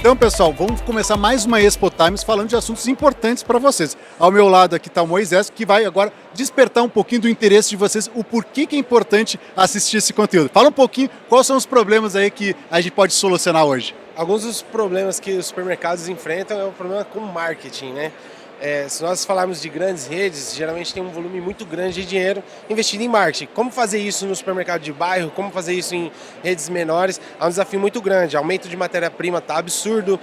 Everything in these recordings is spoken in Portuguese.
Então, pessoal, vamos começar mais uma Expo Times falando de assuntos importantes para vocês. Ao meu lado aqui está o Moisés, que vai agora despertar um pouquinho do interesse de vocês, o porquê que é importante assistir esse conteúdo. Fala um pouquinho quais são os problemas aí que a gente pode solucionar hoje. Alguns dos problemas que os supermercados enfrentam é o problema com marketing, né? Se nós falarmos de grandes redes, geralmente tem um volume muito grande de dinheiro investido em marketing. Como fazer isso no supermercado de bairro, como fazer isso em redes menores, é um desafio muito grande. Aumento de matéria-prima está absurdo,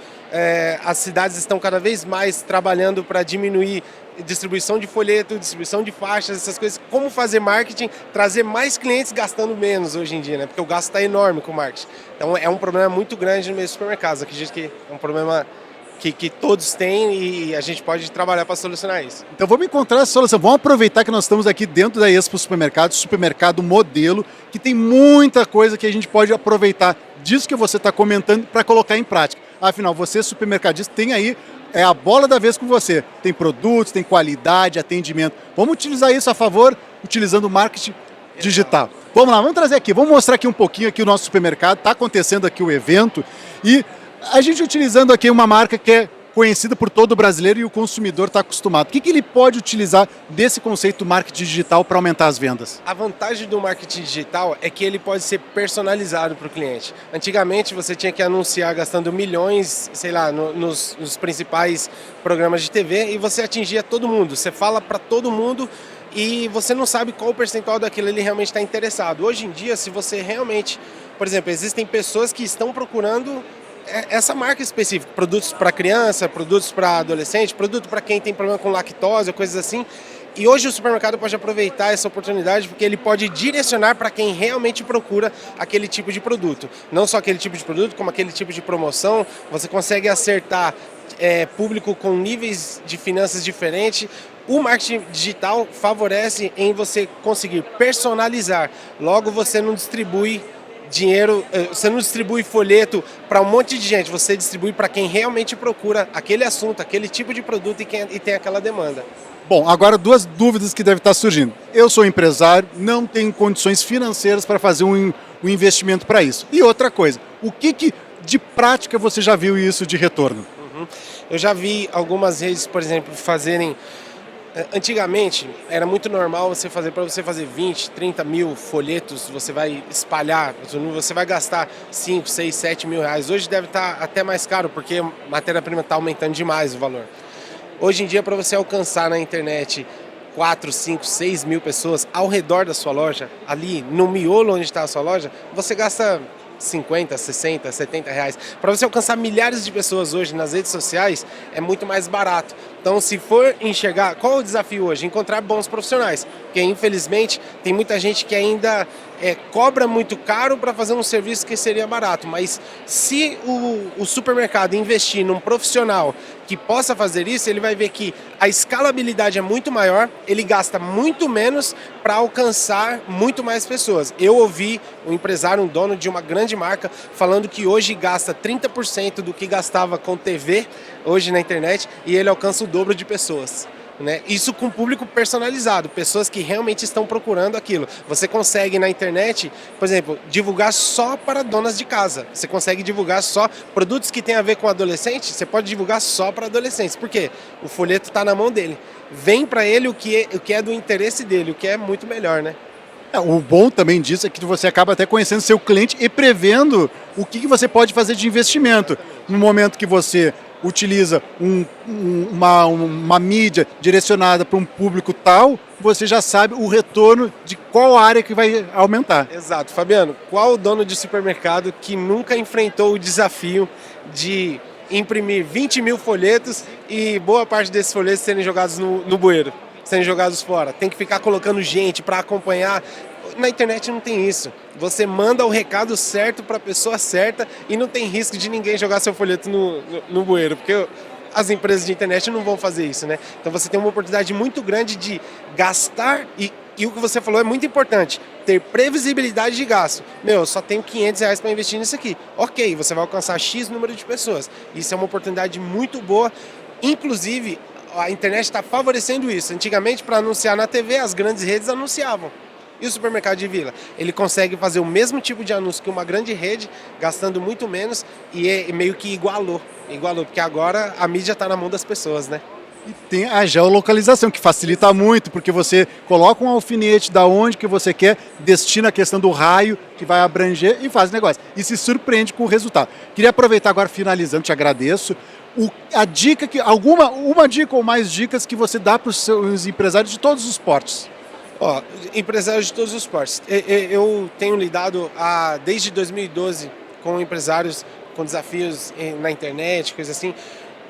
as cidades estão cada vez mais trabalhando para diminuir distribuição de folheto, distribuição de faixas, essas coisas. Como fazer marketing, trazer mais clientes gastando menos hoje em dia, né? Porque o gasto está enorme com o marketing. Então é um problema muito grande no meio dos supermercados. Acredito que é um problema que todos têm e a gente pode trabalhar para solucionar isso. Então vamos encontrar essa solução. Vamos aproveitar que nós estamos aqui dentro da Expo Supermercado, supermercado modelo, que tem muita coisa que a gente pode aproveitar disso que você está comentando para colocar em prática. Afinal, você, supermercadista, tem aí a bola da vez com você. Tem produtos, tem qualidade, atendimento. Vamos utilizar isso a favor, utilizando o marketing digital. Vamos lá, vamos trazer aqui, vamos mostrar aqui um pouquinho aqui o nosso supermercado. Está acontecendo aqui o evento e a gente utilizando aqui uma marca que é conhecida por todo o brasileiro e o consumidor está acostumado. O que ele pode utilizar desse conceito do marketing digital para aumentar as vendas? A vantagem do marketing digital é que ele pode ser personalizado para o cliente. Antigamente você tinha que anunciar gastando milhões, sei lá, nos principais programas de TV e você atingia todo mundo. Você fala para todo mundo e você não sabe qual o percentual daquilo ele realmente está interessado. Hoje em dia, se você realmente, por exemplo, existem pessoas que estão procurando essa marca específica, produtos para criança, produtos para adolescente, produto para quem tem problema com lactose, coisas assim. E hoje o supermercado pode aproveitar essa oportunidade porque ele pode direcionar para quem realmente procura aquele tipo de produto. Não só aquele tipo de produto, como aquele tipo de promoção. Você consegue acertar público com níveis de finanças diferentes. O marketing digital favorece em você conseguir personalizar. Logo, você não distribui dinheiro, você não distribui folheto para um monte de gente, você distribui para quem realmente procura aquele assunto, aquele tipo de produto e tem aquela demanda. Bom, agora duas dúvidas que devem estar surgindo. Eu sou empresário, não tenho condições financeiras para fazer um investimento para isso. E outra coisa, o que de prática você já viu isso de retorno? Eu já vi algumas redes, por exemplo, fazerem. Antigamente era muito normal para você fazer 20, 30 mil folhetos, você vai espalhar, você vai gastar 5, 6, 7 mil reais. Hoje deve estar até mais caro, porque a matéria-prima está aumentando demais o valor. Hoje em dia, para você alcançar na internet 4, 5, 6 mil pessoas ao redor da sua loja, ali no miolo onde está a sua loja, você gasta 50, 60, 70 reais. Para você alcançar milhares de pessoas hoje nas redes sociais, é muito mais barato. Então, se for enxergar, qual é o desafio hoje? Encontrar bons profissionais. Porque, infelizmente, tem muita gente que ainda cobra muito caro para fazer um serviço que seria barato. Mas se o supermercado investir num profissional que possa fazer isso, ele vai ver que a escalabilidade é muito maior, ele gasta muito menos para alcançar muito mais pessoas. Eu ouvi um empresário, um dono de uma grande marca, falando que hoje gasta 30% do que gastava com TV, hoje na internet, e ele alcança o dobro de pessoas. Né? Isso com público personalizado, pessoas que realmente estão procurando aquilo. Você consegue na internet, por exemplo, divulgar só para donas de casa. Você consegue divulgar só produtos que tem a ver com adolescente, você pode divulgar só para adolescentes. Por quê? O folheto está na mão dele. Vem para ele o que é do interesse dele, o que é muito melhor, né? O bom também disso é que você acaba até conhecendo seu cliente e prevendo o que você pode fazer de investimento. No momento que você utiliza uma mídia direcionada para um público tal, você já sabe o retorno de qual área que vai aumentar. Exato. Fabiano, qual dono de supermercado que nunca enfrentou o desafio de imprimir 20 mil folhetos e boa parte desses folhetos serem jogados no bueiro, serem jogados fora? Tem que ficar colocando gente para acompanhar. Na internet não tem isso. Você manda o recado certo para a pessoa certa e não tem risco de ninguém jogar seu folheto no bueiro, porque as empresas de internet não vão fazer isso, né? Então você tem uma oportunidade muito grande de gastar e o que você falou é muito importante, ter previsibilidade de gasto. Eu só tenho 500 reais para investir nisso aqui. Ok, você vai alcançar X número de pessoas. Isso é uma oportunidade muito boa. Inclusive, a internet está favorecendo isso. Antigamente, para anunciar na TV, as grandes redes anunciavam. E o supermercado de vila? Ele consegue fazer o mesmo tipo de anúncio que uma grande rede, gastando muito menos, e meio que igualou, porque agora a mídia está na mão das pessoas, né? E tem a geolocalização, que facilita muito, porque você coloca um alfinete da onde que você quer, destina a questão do raio, que vai abranger e faz negócio. E se surpreende com o resultado. Queria aproveitar agora, finalizando, te agradeço. A dica uma dica ou mais dicas que você dá para os seus empresários de todos os portes? Ó, empresários de todos os portes. Eu tenho lidado desde 2012 com empresários com desafios na internet, coisa assim.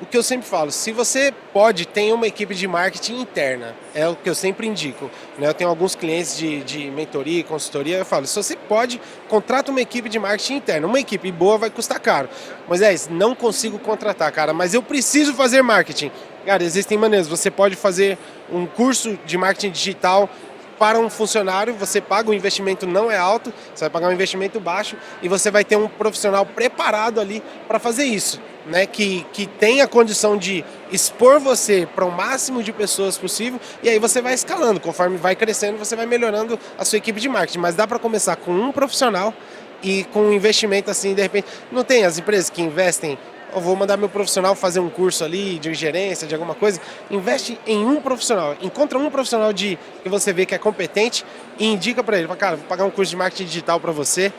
O que eu sempre falo, se você pode, tenha uma equipe de marketing interna, é o que eu sempre indico. Né? Eu tenho alguns clientes de mentoria e consultoria, eu falo, se você pode, contrata uma equipe de marketing interna. Uma equipe boa vai custar caro. Moisés, não consigo contratar, cara, mas eu preciso fazer marketing. Cara, existem maneiras, você pode fazer um curso de marketing digital para um funcionário, você paga, o investimento não é alto, você vai pagar um investimento baixo e você vai ter um profissional preparado ali para fazer isso, né? Que tem a condição de expor você para o máximo de pessoas possível e aí você vai escalando, conforme vai crescendo, você vai melhorando a sua equipe de marketing, mas dá para começar com um profissional e com um investimento assim, de repente, não tem as empresas que investem, eu vou mandar meu profissional fazer um curso ali de gerência, de alguma coisa, investe em um profissional, encontra um profissional que você vê que é competente e indica para ele, fala, cara, vou pagar um curso de marketing digital para você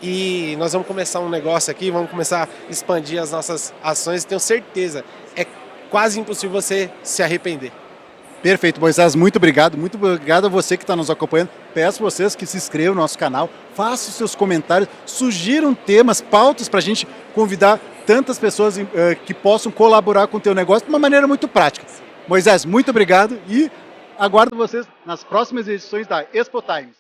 e nós vamos começar um negócio aqui, vamos começar a expandir as nossas ações, tenho certeza, é quase impossível você se arrepender. Perfeito, Moisés, muito obrigado a você que está nos acompanhando. Peço a vocês que se inscrevam no nosso canal, façam seus comentários, sugiram temas, pautas para a gente convidar tantas pessoas que possam colaborar com o teu negócio de uma maneira muito prática. Moisés, muito obrigado e aguardo vocês nas próximas edições da Expo Times.